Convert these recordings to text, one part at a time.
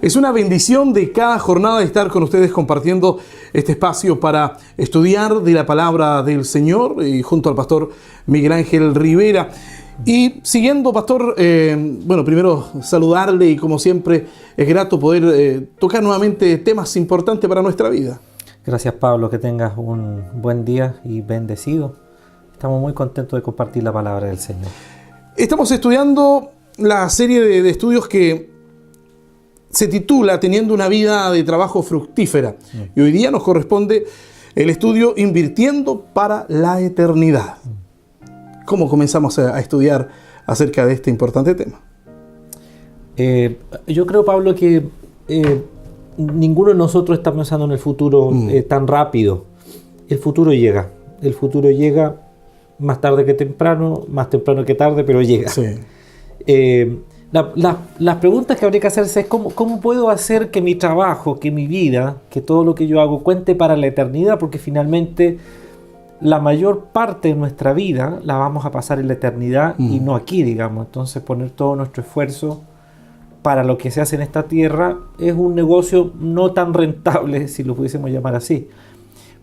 Es una bendición de cada jornada estar con ustedes compartiendo este espacio para estudiar de la palabra del Señor y junto al pastor Miguel Ángel Rivera. Y siguiendo, pastor, primero saludarle y como siempre es grato poder tocar nuevamente temas importantes para nuestra vida. Gracias, Pablo, que tengas un buen día y bendecido. Estamos muy contentos de compartir la palabra del Señor. Estamos estudiando la serie de estudios que se titula Teniendo una vida de trabajo fructífera. Y hoy día nos corresponde el estudio Invirtiendo para la eternidad. ¿Cómo comenzamos a estudiar acerca de este importante tema? Yo creo, Pablo, que ninguno de nosotros está pensando en el futuro tan rápido. El futuro llega. El futuro llega más tarde que temprano, más temprano que tarde, pero llega. Sí. Las preguntas que habría que hacerse es ¿cómo puedo hacer que mi trabajo, que mi vida, que todo lo que yo hago cuente para la eternidad? Porque finalmente la mayor parte de nuestra vida la vamos a pasar en la eternidad y no aquí, digamos. Entonces poner todo nuestro esfuerzo para lo que se hace en esta tierra es un negocio no tan rentable, si lo pudiésemos llamar así.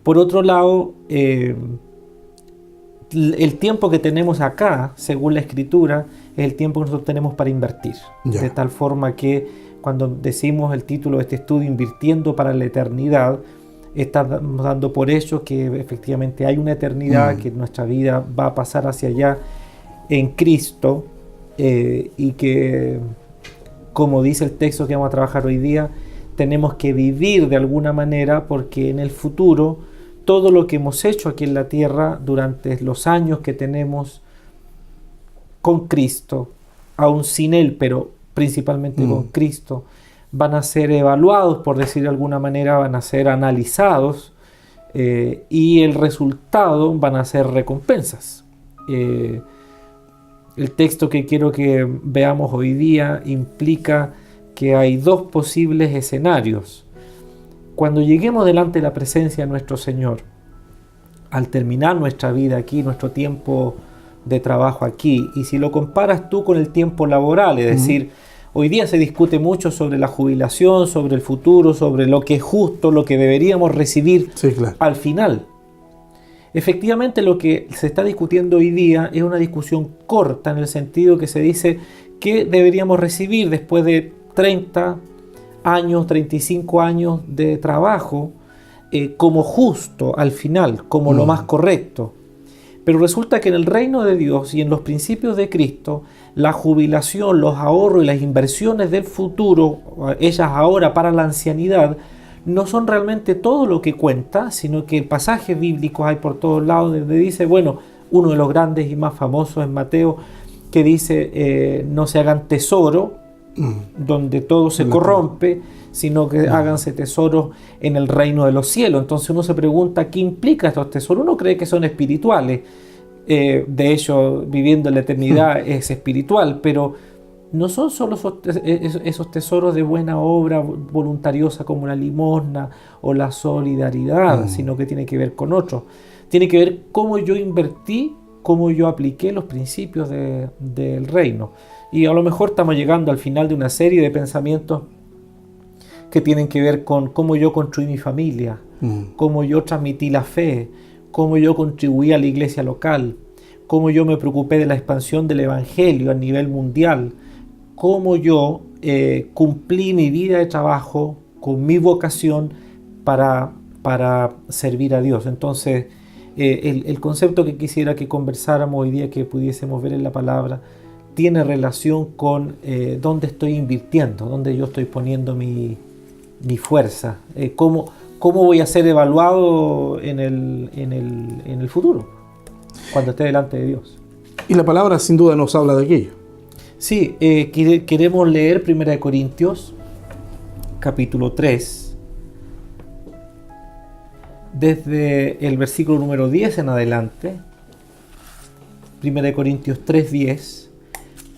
Por otro lado, el tiempo que tenemos acá, según la Escritura, es el tiempo que nosotros tenemos para invertir. Ya. De tal forma que cuando decimos el título de este estudio, Invirtiendo para la eternidad, estamos dando por hecho que efectivamente hay una eternidad, que nuestra vida va a pasar hacia allá en Cristo, y que, como dice el texto que vamos a trabajar hoy día, tenemos que vivir de alguna manera, porque en el futuro todo lo que hemos hecho aquí en la tierra durante los años que tenemos con Cristo, aún sin Él, pero principalmente con Cristo, van a ser evaluados, por decir de alguna manera, van a ser analizados, y el resultado van a ser recompensas. El texto que quiero que veamos hoy día implica que hay dos posibles escenarios. Cuando lleguemos delante de la presencia de nuestro Señor, al terminar nuestra vida aquí, nuestro tiempo de trabajo aquí, y si lo comparas tú con el tiempo laboral, es decir, hoy día se discute mucho sobre la jubilación, sobre el futuro, sobre lo que es justo, lo que deberíamos recibir al final. Efectivamente, lo que se está discutiendo hoy día es una discusión corta, en el sentido que se dice que deberíamos recibir después de 30 años, 35 años de trabajo, como justo al final, como lo más correcto. Pero resulta que en el reino de Dios y en los principios de Cristo, la jubilación, los ahorros y las inversiones del futuro, ellas ahora para la ancianidad, no son realmente todo lo que cuenta, sino que pasajes bíblicos hay por todos lados donde dice, bueno, uno de los grandes y más famosos es Mateo, que dice, no se hagan tesoro, donde todo se corrompe, sino que háganse tesoros en el reino de los cielos. Entonces uno se pregunta, ¿qué implica estos tesoros? Uno cree que son espirituales, de hecho, viviendo en la eternidad es espiritual, pero no son solo esos tesoros de buena obra voluntariosa como la limosna o la solidaridad, sino que tiene que ver con otros. Tiene que ver cómo yo invertí, cómo yo apliqué los principios del reino. Y a lo mejor estamos llegando al final de una serie de pensamientos que tienen que ver con cómo yo construí mi familia, cómo yo transmití la fe, cómo yo contribuí a la iglesia local, cómo yo me preocupé de la expansión del evangelio a nivel mundial, cómo yo cumplí mi vida de trabajo con mi vocación para servir a Dios. Entonces, el concepto que quisiera que conversáramos hoy día, que pudiésemos ver en la palabra, tiene relación con dónde estoy invirtiendo, dónde yo estoy poniendo mi fuerza, cómo voy a ser evaluado en el futuro, cuando esté delante de Dios. Y la palabra sin duda nos habla de aquello. Sí, queremos leer 1 Corintios, capítulo 3, desde el versículo número 10 en adelante. 1 Corintios 3:10.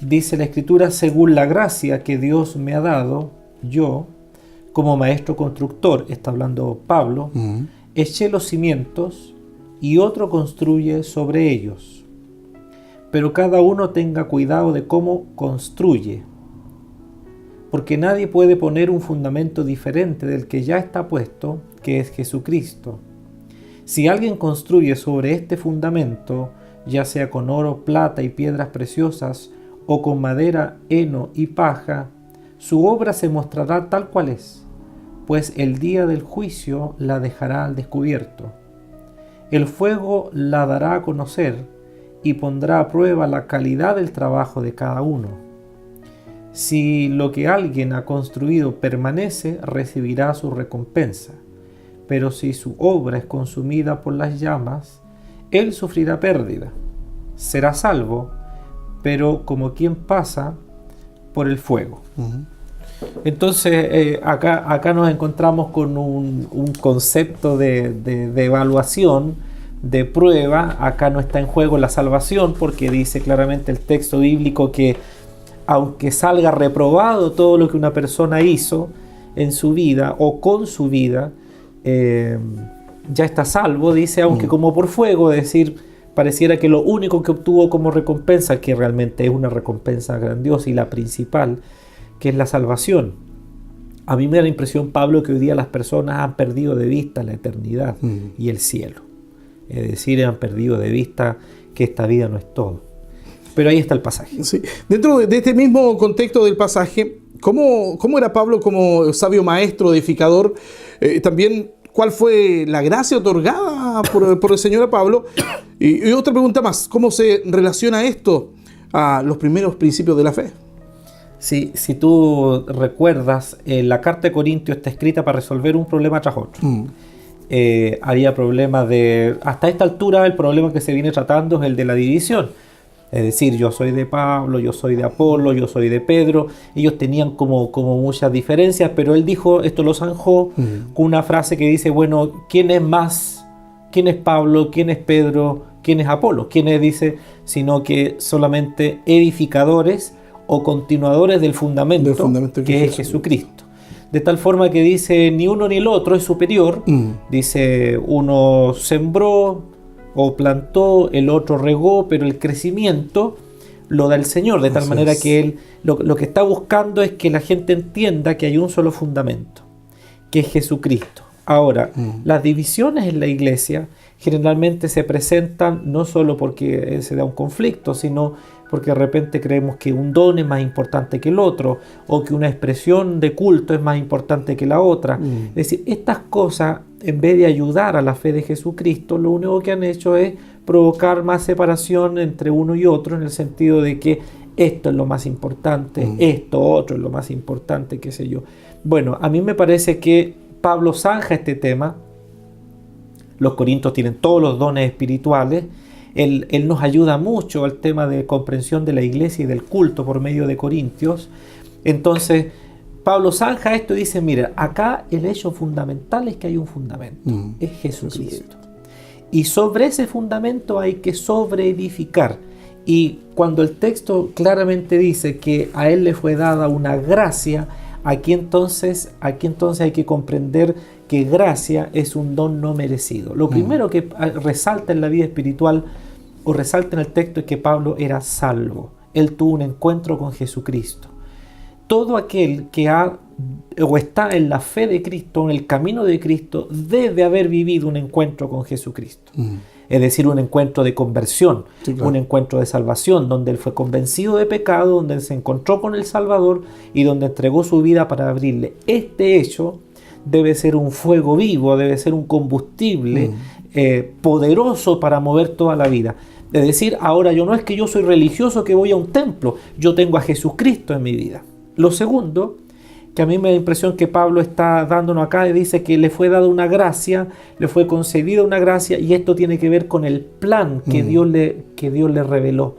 Dice la Escritura, según la gracia que Dios me ha dado, yo, como maestro constructor, está hablando Pablo, eché los cimientos y otro construye sobre ellos. Pero cada uno tenga cuidado de cómo construye. porque nadie puede poner un fundamento diferente del que ya está puesto, que es Jesucristo. Si alguien construye sobre este fundamento, ya sea con oro, plata y piedras preciosas, o con madera, heno y paja, su obra se mostrará tal cual es, pues el día del juicio la dejará al descubierto. El fuego la dará a conocer y pondrá a prueba la calidad del trabajo de cada uno. Si lo que alguien ha construido permanece, recibirá su recompensa. Pero si su obra es consumida por las llamas, él sufrirá pérdida. Será salvo, pero como quien pasa por el fuego. Entonces, acá nos encontramos con un concepto de evaluación, de prueba. Acá no está en juego la salvación, porque dice claramente el texto bíblico que aunque salga reprobado todo lo que una persona hizo en su vida o con su vida, ya está salvo, dice, aunque como por fuego, es decir, pareciera que lo único que obtuvo como recompensa, que realmente es una recompensa grandiosa y la principal, que es la salvación. A mí me da la impresión, Pablo, que hoy día las personas han perdido de vista la eternidad y el cielo. Es decir, han perdido de vista que esta vida no es todo. Pero ahí está el pasaje. Sí. Dentro de este mismo contexto del pasaje, ¿cómo era Pablo como sabio maestro, edificador? También, ¿cuál fue la gracia otorgada por el Señor a Pablo? Y otra pregunta más, ¿cómo se relaciona esto a los primeros principios de la fe? Sí, si tú recuerdas, la carta de Corintios está escrita para resolver un problema tras otro. Había problemas hasta esta altura el problema que se viene tratando es el de la división. Es decir, yo soy de Pablo, yo soy de Apolo, yo soy de Pedro. Ellos tenían como muchas diferencias, pero él dijo, esto lo zanjó con una frase que dice, bueno, ¿quién es más? ¿Quién es Pablo? ¿Quién es Pedro? ¿Quién es Apolo? ¿Quién es? Dice, sino que solamente edificadores o continuadores del fundamento que es Jesucristo. De tal forma que dice, ni uno ni el otro es superior. Dice, uno sembró o plantó, el otro regó, pero el crecimiento lo da el Señor, de tal manera que Él lo que está buscando es que la gente entienda que hay un solo fundamento, que es Jesucristo. Ahora, las divisiones en la iglesia generalmente se presentan no solo porque se da un conflicto, sino porque de repente creemos que un don es más importante que el otro, o que una expresión de culto es más importante que la otra. Es decir, estas cosas, en vez de ayudar a la fe de Jesucristo, lo único que han hecho es provocar más separación entre uno y otro, en el sentido de que esto es lo más importante, esto otro es lo más importante, qué sé yo. Bueno, a mí me parece que Pablo zanja este tema. Los corintios tienen todos los dones espirituales. Él nos ayuda mucho al tema de comprensión de la iglesia y del culto por medio de Corintios. Entonces, Pablo zanja esto y dice, mira, acá el hecho fundamental es que hay un fundamento, es Jesucristo. Y sobre ese fundamento hay que sobreedificar. Y cuando el texto claramente dice que a él le fue dada una gracia, aquí entonces hay que comprender que gracia es un don no merecido. Lo primero que resalta en la vida espiritual o resalta en el texto es que Pablo era salvo. Él tuvo un encuentro con Jesucristo. Todo aquel que está en la fe de Cristo, en el camino de Cristo, debe haber vivido un encuentro con Jesucristo. Es decir, un encuentro de conversión, un encuentro de salvación, donde él fue convencido de pecado, donde él se encontró con el Salvador y donde entregó su vida para abrirle. Este hecho debe ser un fuego vivo, debe ser un combustible poderoso para mover toda la vida. Es decir, ahora no es que yo soy religioso que voy a un templo, yo tengo a Jesucristo en mi vida. Lo segundo, que a mí me da la impresión que Pablo está dándonos acá, y dice que le fue dada una gracia, le fue concedida una gracia, y esto tiene que ver con el plan que Dios le reveló.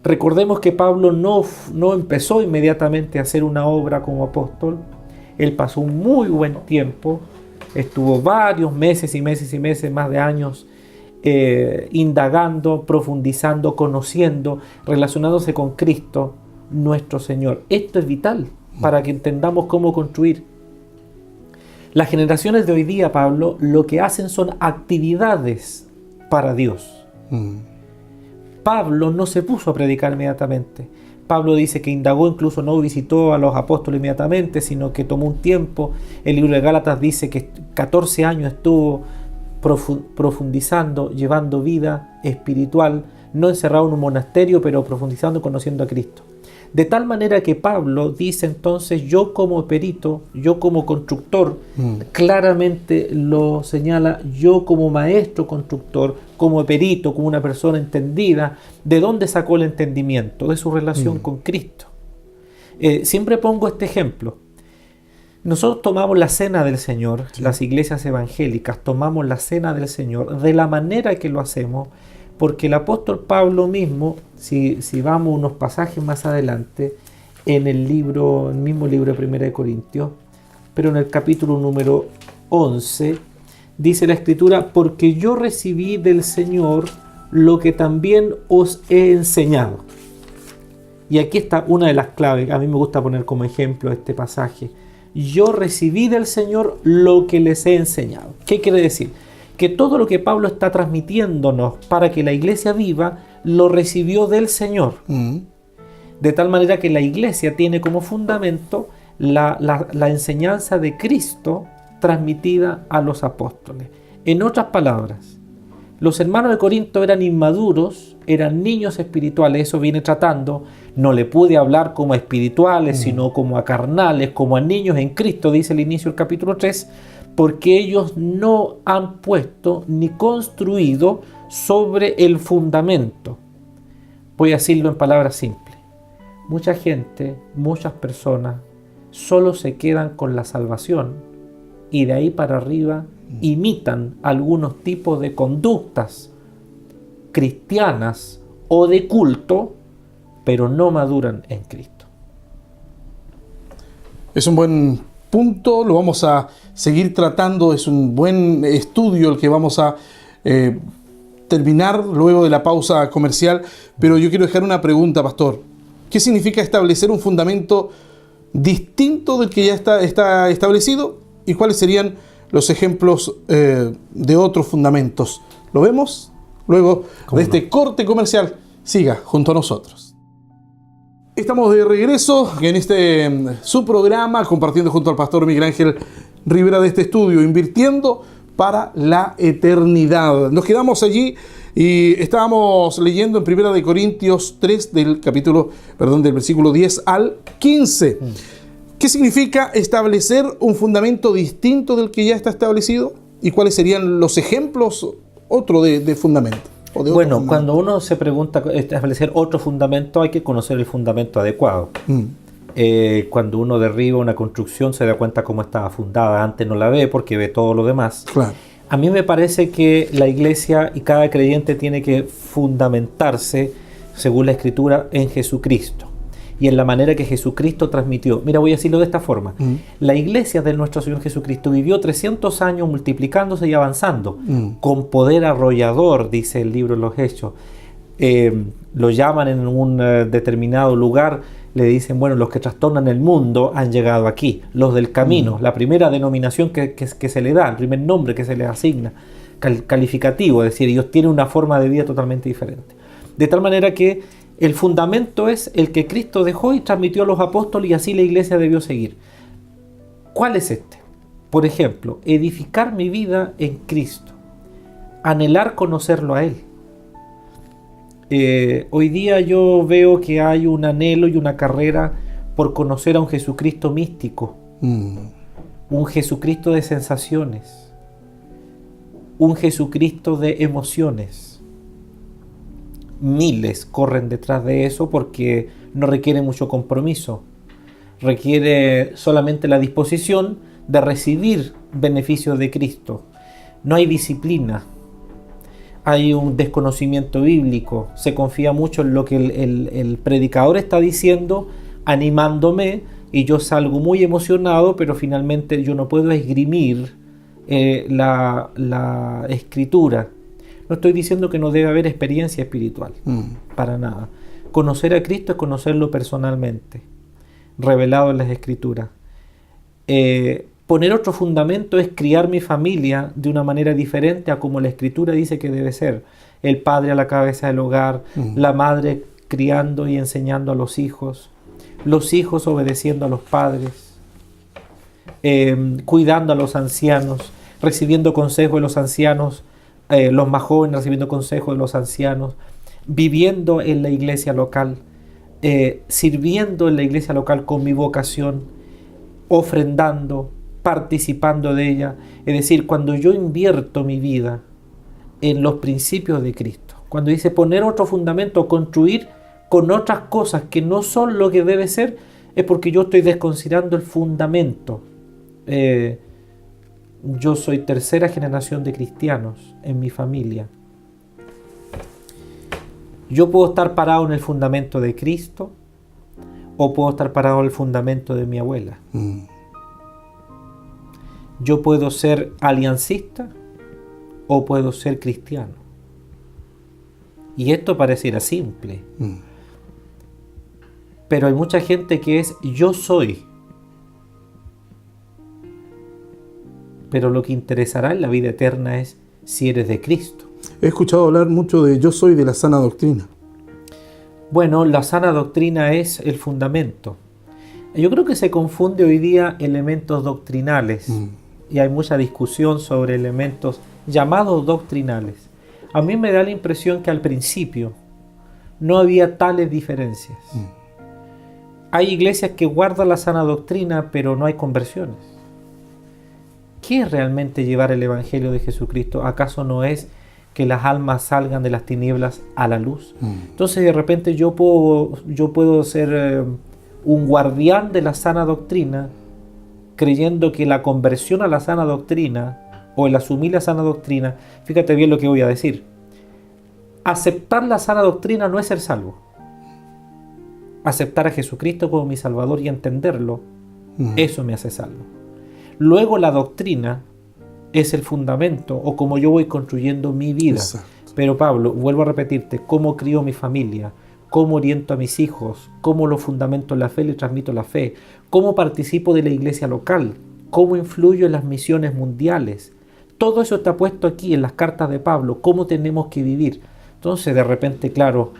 Recordemos que Pablo no empezó inmediatamente a hacer una obra como apóstol. Él pasó un muy buen tiempo, estuvo varios meses y meses y meses, más de años, indagando, profundizando, conociendo, relacionándose con Cristo, nuestro Señor. Esto es vital para que entendamos cómo construir. Las generaciones de hoy día, Pablo, lo que hacen son actividades para Dios. Pablo no se puso a predicar inmediatamente. Pablo dice que indagó, incluso no visitó a los apóstoles inmediatamente, sino que tomó un tiempo. El libro de Gálatas dice que 14 años estuvo profundizando, llevando vida espiritual, no encerrado en un monasterio, pero profundizando, conociendo a Cristo. De tal manera que Pablo dice entonces, yo como perito, yo como constructor, claramente lo señala, yo como maestro constructor, como perito, como una persona entendida. ¿De dónde sacó el entendimiento? De su relación con Cristo. Siempre pongo este ejemplo. Nosotros tomamos la cena del Señor, las iglesias evangélicas tomamos la cena del Señor de la manera que lo hacemos, porque el apóstol Pablo mismo, si vamos unos pasajes más adelante, en el mismo libro de 1 Corintios, pero en el capítulo número 11, dice la Escritura, porque yo recibí del Señor lo que también os he enseñado. Y aquí está una de las claves, a mí me gusta poner como ejemplo este pasaje. Yo recibí del Señor lo que les he enseñado. ¿Qué quiere decir? Que todo lo que Pablo está transmitiéndonos para que la iglesia viva, lo recibió del Señor. De tal manera que la iglesia tiene como fundamento la enseñanza de Cristo transmitida a los apóstoles. En otras palabras, los hermanos de Corinto eran inmaduros, eran niños espirituales, eso viene tratando. No le pude hablar como a espirituales, sino como a carnales, como a niños en Cristo, dice el inicio del capítulo 3, porque ellos no han puesto ni construido sobre el fundamento. Voy a decirlo en palabras simples. Mucha gente, muchas personas, solo se quedan con la salvación y de ahí para arriba imitan algunos tipos de conductas cristianas o de culto, pero no maduran en Cristo. Es un buen punto, lo vamos a seguir tratando, es un buen estudio el que vamos a terminar luego de la pausa comercial, pero yo quiero dejar una pregunta, pastor. ¿Qué significa establecer un fundamento distinto del que ya está establecido? ¿Y cuáles serían los ejemplos de otros fundamentos? ¿Lo vemos? Luego de este corte comercial, siga junto a nosotros. Estamos de regreso en su programa, compartiendo junto al pastor Miguel Ángel Rivera de este estudio, Invirtiendo para la Eternidad. Nos quedamos allí y estábamos leyendo en 1 Corintios 3 del versículo 10 al 15. ¿Qué significa establecer un fundamento distinto del que ya está establecido? ¿Y cuáles serían los ejemplos de fundamento? Bueno, cuando uno se pregunta establecer otro fundamento, hay que conocer el fundamento adecuado. Cuando uno derriba una construcción, se da cuenta cómo estaba fundada. Antes no la ve porque ve todo lo demás. Claro. A mí me parece que la iglesia y cada creyente tiene que fundamentarse, según la Escritura, en Jesucristo y en la manera que Jesucristo transmitió. Mira, voy a decirlo de esta forma. La iglesia de nuestro Señor Jesucristo vivió 300 años multiplicándose y avanzando con poder arrollador, dice el libro de los Hechos. Lo llaman en un determinado lugar, le dicen, bueno, los que trastornan el mundo han llegado aquí, los del camino, la primera denominación que se le da, el primer nombre que se le asigna, calificativo, es decir, ellos tienen una forma de vida totalmente diferente. De tal manera que el fundamento es el que Cristo dejó y transmitió a los apóstoles, y así la iglesia debió seguir. ¿Cuál es este? Por ejemplo, edificar mi vida en Cristo, anhelar conocerlo a Él. Hoy día yo veo que hay un anhelo y una carrera por conocer a un Jesucristo místico, un Jesucristo de sensaciones, un Jesucristo de emociones. Miles corren detrás de eso porque no requiere mucho compromiso, requiere solamente la disposición de recibir beneficios de Cristo. No hay disciplina, hay un desconocimiento bíblico, se confía mucho en lo que el predicador está diciendo, animándome, y yo salgo muy emocionado, pero finalmente yo no puedo esgrimir la Escritura. No estoy diciendo que no debe haber experiencia espiritual, para nada. Conocer a Cristo es conocerlo personalmente, revelado en las Escrituras. Poner otro fundamento es criar mi familia de una manera diferente a como la Escritura dice que debe ser. El padre a la cabeza del hogar, la madre criando y enseñando a los hijos obedeciendo a los padres, cuidando a los ancianos, recibiendo consejos de los ancianos, los más jóvenes recibiendo consejos de los ancianos, viviendo en la iglesia local, sirviendo en la iglesia local con mi vocación, ofrendando, participando de ella. Es decir, cuando yo invierto mi vida en los principios de Cristo, cuando dice poner otro fundamento, construir con otras cosas que no son lo que debe ser, es porque yo estoy desconsiderando el fundamento. Yo soy tercera generación de cristianos en mi familia. Yo puedo estar parado en el fundamento de Cristo o puedo estar parado en el fundamento de mi abuela. Yo puedo ser aliancista o puedo ser cristiano. Y esto pareciera simple. Pero hay mucha gente que es yo soy. Pero lo que interesará en la vida eterna es si eres de Cristo. He escuchado hablar mucho de yo soy de la sana doctrina. Bueno, la sana doctrina es el fundamento. Yo creo que se confunde hoy día elementos doctrinales y hay mucha discusión sobre elementos llamados doctrinales. A mí me da la impresión que al principio no había tales diferencias. Hay iglesias que guardan la sana doctrina, pero no hay conversiones. ¿Qué es realmente llevar el Evangelio de Jesucristo? ¿Acaso no es que las almas salgan de las tinieblas a la luz? Entonces de repente yo puedo ser un guardián de la sana doctrina, creyendo que la conversión a la sana doctrina o el asumir la sana doctrina, fíjate bien lo que voy a decir, aceptar la sana doctrina no es ser salvo. Aceptar a Jesucristo como mi Salvador y entenderlo, eso me hace salvo. Luego la doctrina es el fundamento o como yo voy construyendo mi vida. Exacto. Pero Pablo, vuelvo a repetirte, cómo crío mi familia, cómo oriento a mis hijos, cómo los fundamento en la fe, les transmito la fe, cómo participo de la iglesia local, cómo influyo en las misiones mundiales. Todo eso está puesto aquí en las cartas de Pablo, cómo tenemos que vivir. Entonces de repente, claro,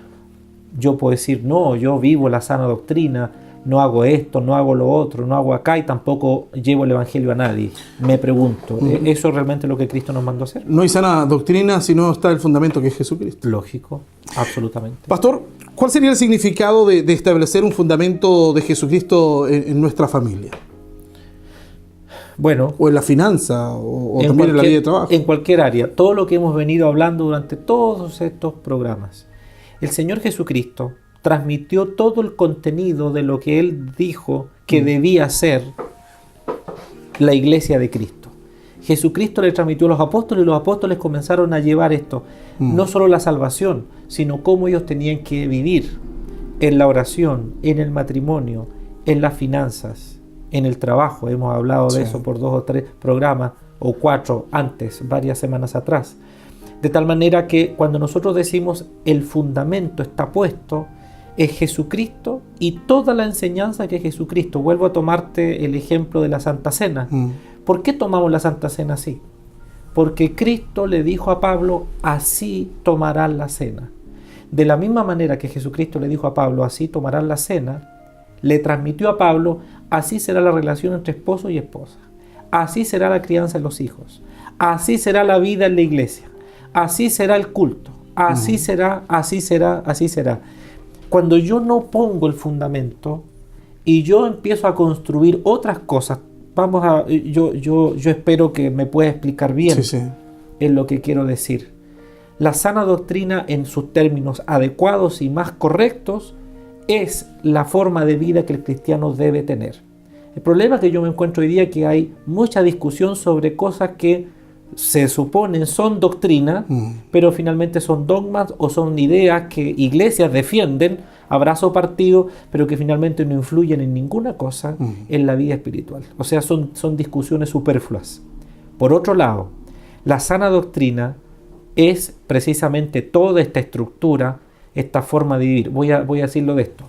yo puedo decir, no, yo vivo la sana doctrina, no hago esto, no hago lo otro, no hago acá y tampoco llevo el Evangelio a nadie. Me pregunto, ¿eso es realmente lo que Cristo nos mandó a hacer? No hay sana doctrina si no está el fundamento que es Jesucristo. Lógico, absolutamente. Pastor, ¿cuál sería el significado de establecer un fundamento de Jesucristo en nuestra familia? Bueno, o en la finanza, o también en la vida de trabajo. En cualquier área, todo lo que hemos venido hablando durante todos estos programas. El Señor Jesucristo transmitió todo el contenido de lo que Él dijo que debía ser la iglesia de Cristo. Jesucristo le transmitió a los apóstoles y los apóstoles comenzaron a llevar esto, no solo la salvación, sino cómo ellos tenían que vivir en la oración, en el matrimonio, en las finanzas, en el trabajo. Hemos hablado de eso por 2 o 3 programas o 4 antes, varias semanas atrás. De tal manera que cuando nosotros decimos el fundamento está puesto, es Jesucristo y toda la enseñanza que es Jesucristo. Vuelvo a tomarte el ejemplo de la Santa Cena. ¿Por qué tomamos la Santa Cena así? Porque Cristo le dijo a Pablo, así tomarán la cena. De la misma manera que Jesucristo le dijo a Pablo, así tomarán la cena, le transmitió a Pablo, así será la relación entre esposo y esposa. Así será la crianza de los hijos. Así será la vida en la iglesia. Así será el culto. Así será, así será, así será. Cuando yo no pongo el fundamento y yo empiezo a construir otras cosas, yo espero que me pueda explicar bien en lo que quiero decir. La sana doctrina en sus términos adecuados y más correctos es la forma de vida que el cristiano debe tener. El problema que yo me encuentro hoy día es que hay mucha discusión sobre cosas que se suponen son doctrina, pero finalmente son dogmas o son ideas que iglesias defienden, abrazo partido, pero que finalmente no influyen en ninguna cosa en la vida espiritual. O sea, son discusiones superfluas. Por otro lado, la sana doctrina es precisamente toda esta estructura, esta forma de vivir. Voy a decirlo de esto.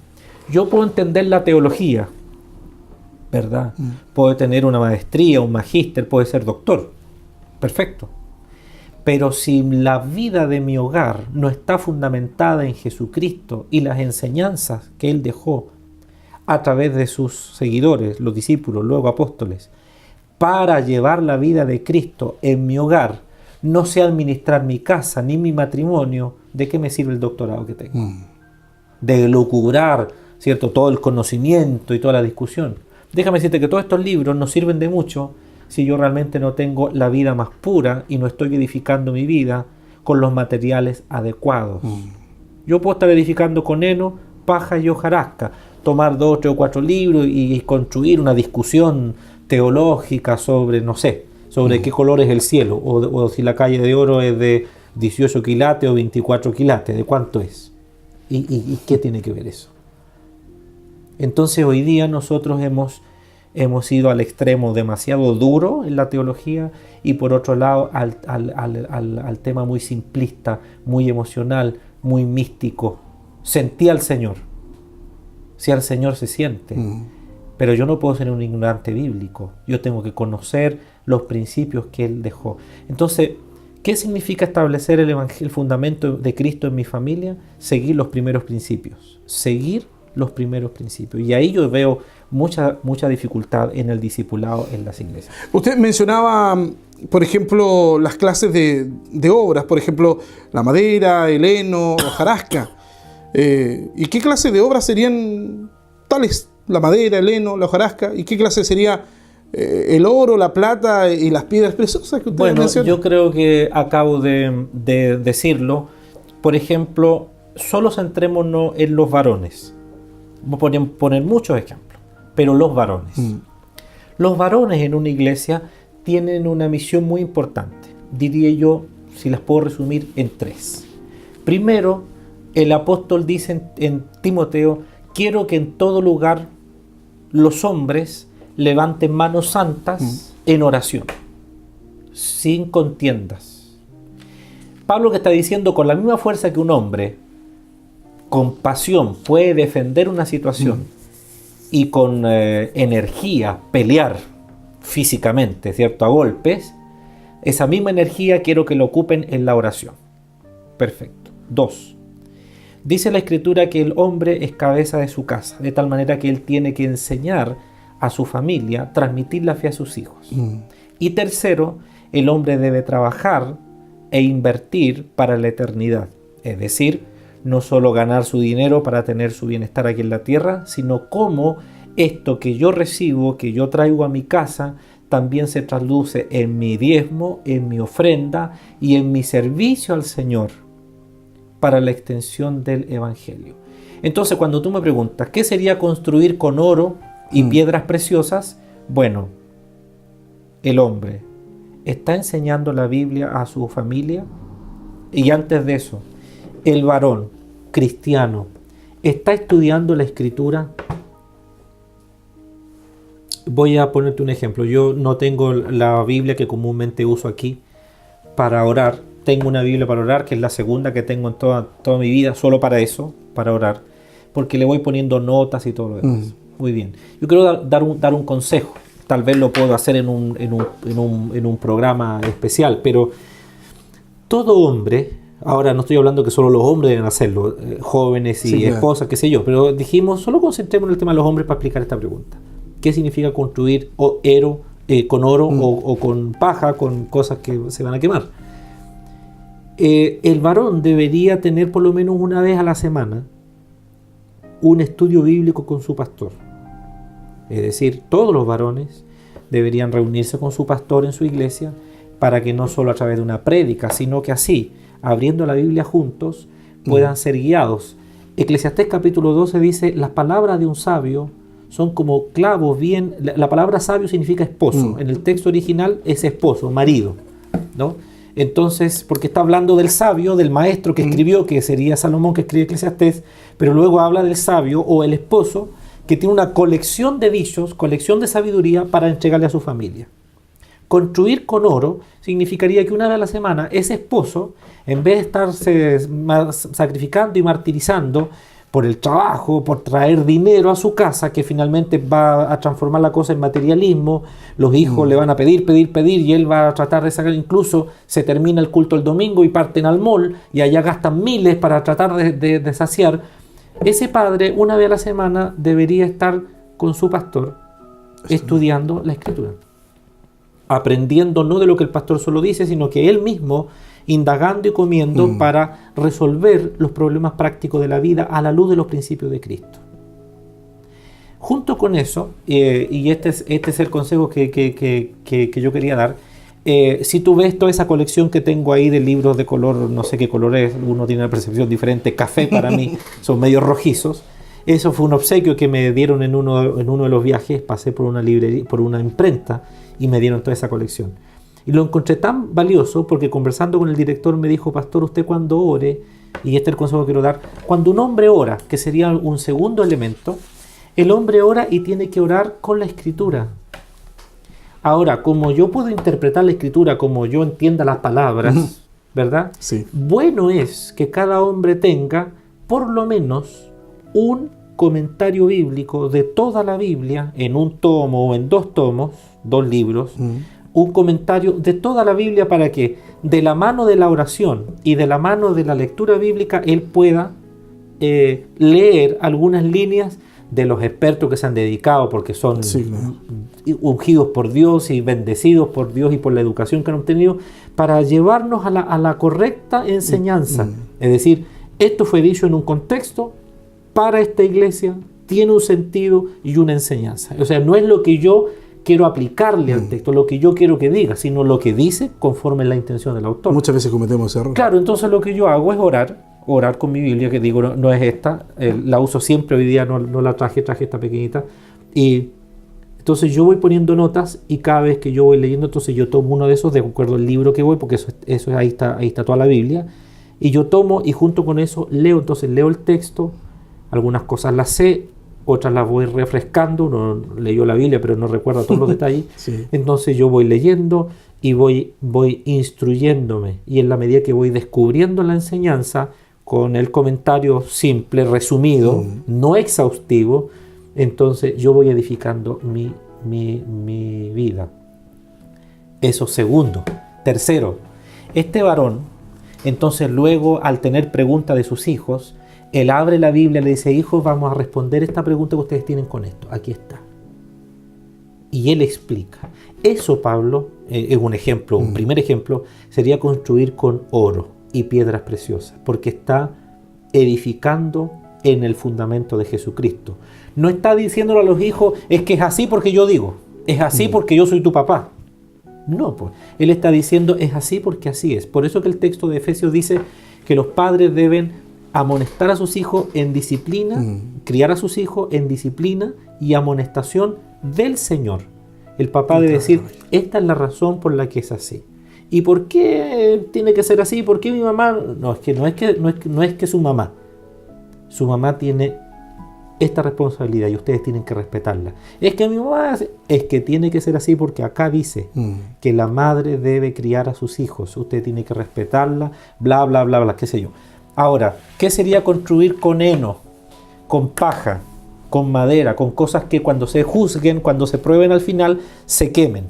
Yo puedo entender la teología, ¿verdad? Puedo tener una maestría, un magíster, puedo ser doctor. Perfecto. Pero si la vida de mi hogar no está fundamentada en Jesucristo y las enseñanzas que Él dejó a través de sus seguidores, los discípulos, luego apóstoles, para llevar la vida de Cristo en mi hogar, no sé administrar mi casa ni mi matrimonio, ¿de qué me sirve el doctorado que tengo? De lucubrar, ¿cierto?, todo el conocimiento y toda la discusión. Déjame decirte que todos estos libros no sirven de mucho si yo realmente no tengo la vida más pura y no estoy edificando mi vida con los materiales adecuados. Yo puedo estar edificando con heno, paja y hojarasca, tomar 2, 3 o 4 libros y construir una discusión teológica sobre, no sé, sobre qué color es el cielo, o si la calle de oro es de 18 quilates o 24 quilates, de cuánto es. ¿Y qué tiene que ver eso? Entonces hoy día nosotros hemos ido al extremo demasiado duro en la teología y por otro lado al tema muy simplista, muy emocional, muy místico. Sentí al Señor. Si al Señor se siente. Pero yo no puedo ser un ignorante bíblico. Yo tengo que conocer los principios que Él dejó. Entonces, ¿qué significa establecer el fundamento de Cristo en mi familia? Seguir los primeros principios. Seguir los primeros principios. Y ahí yo veo mucha dificultad en el discipulado en las iglesias. Usted mencionaba, por ejemplo, las clases de obras, por ejemplo, la madera, el heno, hojarasca. ¿Y qué clase de obras serían tales? La madera, el heno, la hojarasca. ¿Y qué clase sería el oro, la plata y las piedras preciosas que usted menciona? Yo creo que acabo de decirlo. Por ejemplo, solo centrémonos en los varones. Voy a poner muchos ejemplos, pero los varones. Los varones en una iglesia tienen una misión muy importante. Diría yo, si las puedo resumir, en 3. Primero, el apóstol dice en Timoteo: quiero que en todo lugar los hombres levanten manos santas en oración, sin contiendas. Pablo que está diciendo, con la misma fuerza que un hombre con pasión puede defender una situación y con energía pelear físicamente, ¿cierto?, a golpes, esa misma energía quiero que lo ocupen en la oración. Perfecto. 2. Dice la Escritura que el hombre es cabeza de su casa, de tal manera que él tiene que enseñar a su familia, transmitir la fe a sus hijos. Y tercero, el hombre debe trabajar e invertir para la eternidad. Es decir, no solo ganar su dinero para tener su bienestar aquí en la tierra, sino cómo esto que yo recibo, que yo traigo a mi casa, también se traduce en mi diezmo, en mi ofrenda y en mi servicio al Señor para la extensión del Evangelio. Entonces, cuando tú me preguntas, ¿qué sería construir con oro y piedras preciosas? Bueno, el hombre está enseñando la Biblia a su familia, y antes de eso, el varón cristiano está estudiando la Escritura. Voy a ponerte un ejemplo. Yo no tengo la Biblia que comúnmente uso aquí para orar. Tengo una Biblia para orar, que es la segunda que tengo en toda mi vida, solo para eso, para orar, porque le voy poniendo notas y todo lo demás. Muy bien. Yo quiero dar un consejo. Tal vez lo puedo hacer en un programa especial, pero todo hombre, ahora no estoy hablando que solo los hombres deben hacerlo, jóvenes y esposas, qué sé yo, pero dijimos, solo concentremos en el tema de los hombres para explicar esta pregunta. ¿Qué significa construir con oro o con paja, con cosas que se van a quemar? El varón debería tener por lo menos una vez a la semana un estudio bíblico con su pastor. Es decir, todos los varones deberían reunirse con su pastor en su iglesia para que no solo a través de una prédica, sino que así, abriendo la Biblia juntos, puedan ser guiados. Eclesiastés capítulo 12 dice: las palabras de un sabio son como clavos bien... La palabra sabio significa esposo. En el texto original es esposo, marido, ¿no? Entonces, porque está hablando del sabio, del maestro que escribió, que sería Salomón, que escribe Eclesiastés, pero luego habla del sabio o el esposo que tiene una colección de dichos, colección de sabiduría para entregarle a su familia. Construir con oro significaría que una vez a la semana ese esposo, en vez de estarse sacrificando y martirizando por el trabajo, por traer dinero a su casa, que finalmente va a transformar la cosa en materialismo. Los hijos le van a pedir, y él va a tratar de sacar, incluso se termina el culto el domingo y parten al mall, y allá gastan miles para tratar de saciar. Ese padre, una vez a la semana, debería estar con su pastor, estudiando la Escritura, aprendiendo no de lo que el pastor solo dice, sino que él mismo indagando y comiendo para resolver los problemas prácticos de la vida a la luz de los principios de Cristo. Junto con eso, y este es el consejo que yo quería dar, si tú ves toda esa colección que tengo ahí de libros de color, no sé qué color es, uno tiene una percepción diferente, café para mí, son medio rojizos. Eso fue un obsequio que me dieron en uno de los viajes. Pasé por una librería, por una imprenta, y me dieron toda esa colección. Y lo encontré tan valioso porque conversando con el director me dijo: pastor, usted cuando ore, y este es el consejo que quiero dar, cuando un hombre ora, que sería un segundo elemento, el hombre ora y tiene que orar con la Escritura. Ahora, como yo puedo interpretar la Escritura como yo entienda las palabras, ¿verdad? Sí. Bueno es que cada hombre tenga por lo menos un comentario bíblico de toda la Biblia, en un tomo o en 2 tomos, 2 libros, un comentario de toda la Biblia, para que de la mano de la oración y de la mano de la lectura bíblica él pueda leer algunas líneas de los expertos que se han dedicado, porque son ungidos por Dios y bendecidos por Dios y por la educación que han obtenido, para llevarnos a la correcta enseñanza. Es decir, esto fue dicho en un contexto para esta iglesia, tiene un sentido y una enseñanza. O sea, no es lo que yo quiero aplicarle al texto, lo que yo quiero que diga, sino lo que dice conforme la intención del autor. Muchas veces cometemos ese error. Claro, entonces lo que yo hago es orar con mi Biblia, que digo, no es esta, la uso siempre, hoy día no la traje esta pequeñita, y entonces yo voy poniendo notas, y cada vez que yo voy leyendo, entonces yo tomo uno de esos, de acuerdo al libro que voy, porque eso ahí está toda la Biblia, y yo tomo, y junto con eso leo el texto, algunas cosas las sé, otras las voy refrescando, uno leyó la Biblia pero no recuerda todos los detalles, entonces yo voy leyendo y voy instruyéndome, y en la medida que voy descubriendo la enseñanza, con el comentario simple, resumido, no exhaustivo, entonces yo voy edificando mi vida. Eso segundo. Tercero, este varón, entonces luego, al tener preguntas de sus hijos, él abre la Biblia y le dice: hijos, vamos a responder esta pregunta que ustedes tienen con esto. Aquí está. Y él explica. Eso, Pablo, es un ejemplo, un primer ejemplo, sería construir con oro y piedras preciosas, porque está edificando en el fundamento de Jesucristo. No está diciéndole a los hijos: es que es así porque yo digo, es así porque yo soy tu papá. No, pues él está diciendo: es así porque así es. Por eso que el texto de Efesios dice que los padres deben amonestar a sus hijos en disciplina, criar a sus hijos en disciplina y amonestación del Señor. El papá debe decir: esta es la razón por la que es así. ¿Y por qué tiene que ser así? ¿Por qué mi mamá? No es que su mamá tiene esta responsabilidad y ustedes tienen que respetarla. Es que mi mamá es que tiene que ser así porque acá dice que la madre debe criar a sus hijos. Usted tiene que respetarla, bla, bla, bla, bla, qué sé yo. Ahora, ¿qué sería construir con heno, con paja, con madera, con cosas que cuando se juzguen, cuando se prueben al final, se quemen?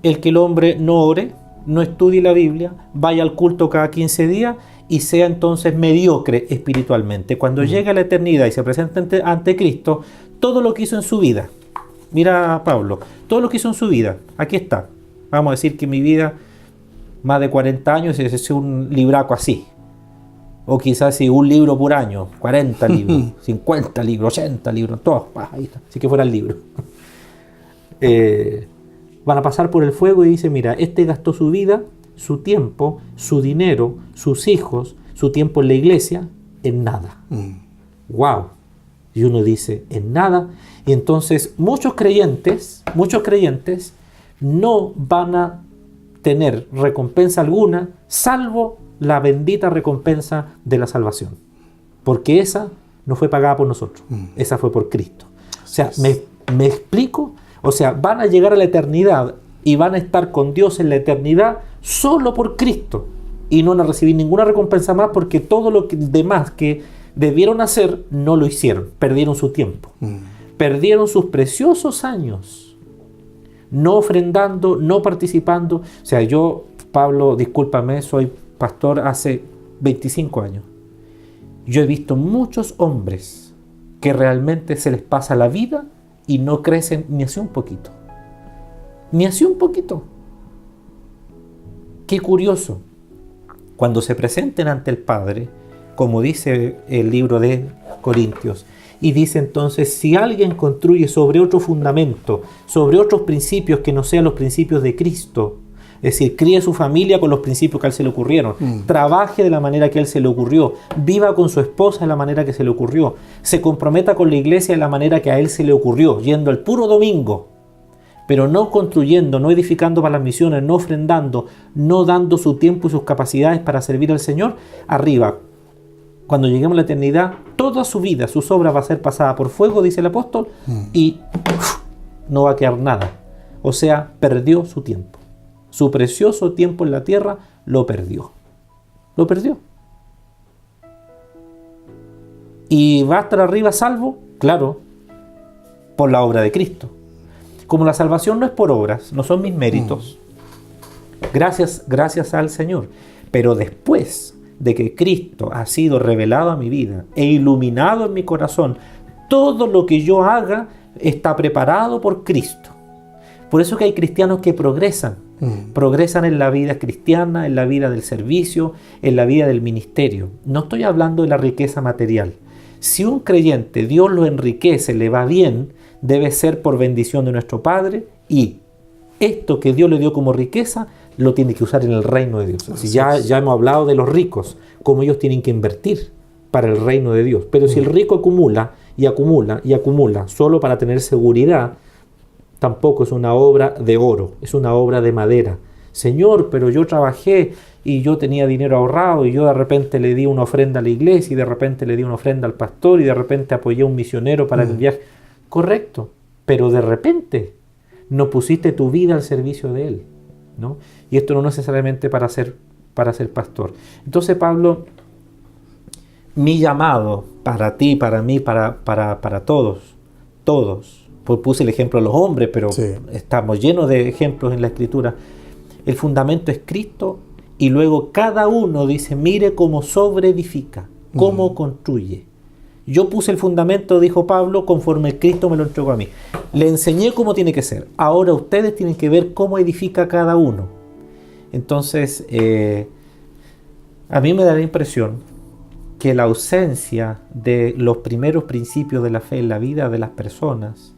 El que el hombre no ore, no estudie la Biblia, vaya al culto cada 15 días y sea entonces mediocre espiritualmente. Cuando llegue a la eternidad y se presente ante Cristo, todo lo que hizo en su vida, mira Pablo, todo lo que hizo en su vida, aquí está. Vamos a decir que mi vida, más de 40 años, es un libraco así. O quizás si un libro por año, 40 libros, 50 libros, 80 libros, todos, ahí está, así que fuera el libro. Van a pasar por el fuego y dice: mira, este gastó su vida, su tiempo, su dinero, sus hijos, su tiempo en la iglesia, en nada. ¡Wow! Y uno dice: en nada. Y entonces muchos creyentes no van a tener recompensa alguna, salvo la bendita recompensa de la salvación, porque esa no fue pagada por nosotros, esa fue por Cristo. O sea, ¿me explico? O sea, van a llegar a la eternidad y van a estar con Dios en la eternidad solo por Cristo, y no van a recibir ninguna recompensa más, porque todo lo demás que debieron hacer, no lo hicieron. Perdieron su tiempo. Perdieron sus preciosos años. No ofrendando, no participando. O sea, yo, Pablo, discúlpame, soy pastor hace 25 años. Yo he visto muchos hombres que realmente se les pasa la vida y no crecen ni así un poquito. Ni así un poquito. Qué curioso. Cuando se presenten ante el Padre, como dice el libro de Corintios, y dice entonces, si alguien construye sobre otro fundamento, sobre otros principios que no sean los principios de Cristo, es decir, críe su familia con los principios que a él se le ocurrieron, trabaje de la manera que a él se le ocurrió, viva con su esposa de la manera que se le ocurrió, se comprometa con la iglesia de la manera que a él se le ocurrió, yendo el puro domingo, pero no construyendo, no edificando para las misiones, no ofrendando, no dando su tiempo y sus capacidades para servir al Señor, arriba, cuando lleguemos a la eternidad, toda su vida, sus obras va a ser pasada por fuego, dice el apóstol, y no va a quedar nada. O sea, perdió su tiempo. Su precioso tiempo en la tierra lo perdió. Lo perdió. ¿Y va a estar arriba salvo? Claro, por la obra de Cristo. Como la salvación no es por obras, no son mis méritos, gracias al Señor. Pero después de que Cristo ha sido revelado a mi vida e iluminado en mi corazón, todo lo que yo haga está preparado por Cristo. Por eso que hay cristianos que progresan en la vida cristiana, en la vida del servicio, en la vida del ministerio. No estoy hablando de la riqueza material. Si un creyente, Dios lo enriquece, le va bien, debe ser por bendición de nuestro Padre, y esto que Dios le dio como riqueza, lo tiene que usar en el reino de Dios. Si ya hemos hablado de los ricos, cómo ellos tienen que invertir para el reino de Dios. Pero si el rico acumula y acumula y acumula solo para tener seguridad, tampoco es una obra de oro, es una obra de madera. Señor, pero yo trabajé y yo tenía dinero ahorrado y yo de repente le di una ofrenda a la iglesia y de repente le di una ofrenda al pastor y de repente apoyé a un misionero para el viaje. Correcto, pero de repente no pusiste tu vida al servicio de él, ¿no? Y esto no necesariamente para ser pastor. Entonces, Pablo, mi llamado para ti, para mí, para todos, pues puse el ejemplo de los hombres, pero estamos llenos de ejemplos en la Escritura. El fundamento es Cristo, y luego cada uno dice, mire cómo sobreedifica, cómo construye. Yo puse el fundamento, dijo Pablo, conforme Cristo me lo entregó a mí. Le enseñé cómo tiene que ser. Ahora ustedes tienen que ver cómo edifica cada uno. Entonces, a mí me da la impresión que la ausencia de los primeros principios de la fe en la vida de las personas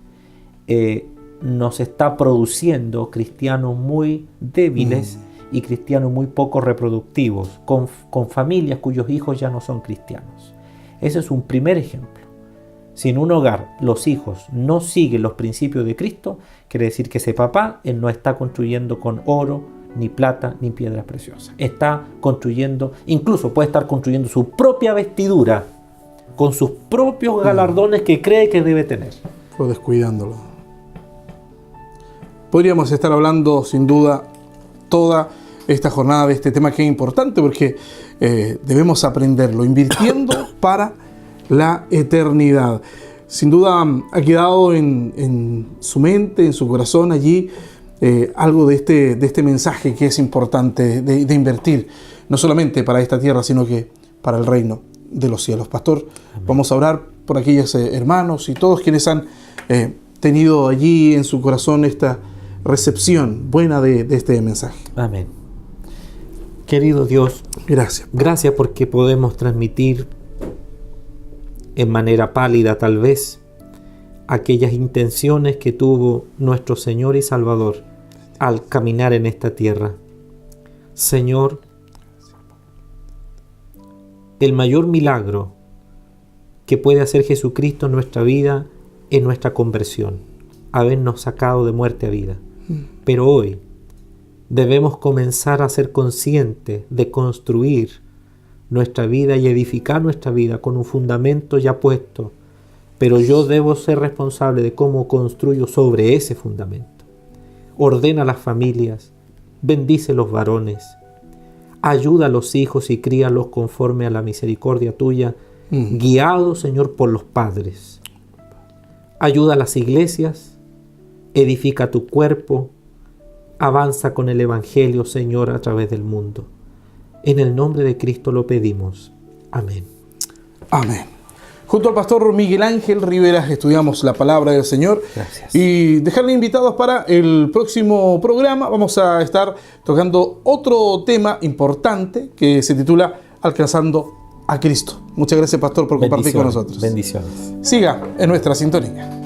nos está produciendo cristianos muy débiles y cristianos muy poco reproductivos, con familias cuyos hijos ya no son cristianos. Ese es un primer ejemplo. Si en un hogar los hijos no siguen los principios de Cristo, quiere decir que ese papá él no está construyendo con oro, ni plata, ni piedras preciosas. Está construyendo, incluso puede estar construyendo su propia vestidura con sus propios galardones que cree que debe tener. O descuidándolo. Podríamos estar hablando sin duda toda esta jornada de este tema que es importante porque debemos aprenderlo, invirtiendo para la eternidad. Sin duda ha quedado en su mente, en su corazón allí algo de este mensaje que es importante de invertir, no solamente para esta tierra, sino que para el reino de los cielos. Pastor, amén. Vamos a orar por aquellos hermanos y todos quienes han tenido allí en su corazón esta recepción buena de este mensaje. Amén. Querido Dios, gracias porque podemos transmitir en manera pálida tal vez aquellas intenciones que tuvo nuestro Señor y Salvador al caminar en esta tierra. Señor, el mayor milagro que puede hacer Jesucristo en nuestra vida es nuestra conversión, habernos sacado de muerte a vida. Pero hoy debemos comenzar a ser conscientes de construir nuestra vida y edificar nuestra vida con un fundamento ya puesto, pero yo debo ser responsable de cómo construyo sobre ese fundamento. Ordena las familias, bendice los varones, ayuda a los hijos y críalos conforme a la misericordia tuya, guiados, Señor, por los padres. Ayuda a las iglesias, edifica tu cuerpo, avanza con el Evangelio, Señor, a través del mundo. En el nombre de Cristo lo pedimos. Amén. Amén. Junto al pastor Miguel Ángel Rivera estudiamos la palabra del Señor. Gracias. Y dejarle invitados para el próximo programa. Vamos a estar tocando otro tema importante que se titula Alcanzando a Cristo. Muchas gracias, pastor, por compartir con nosotros. Bendiciones. Siga en nuestra sintonía.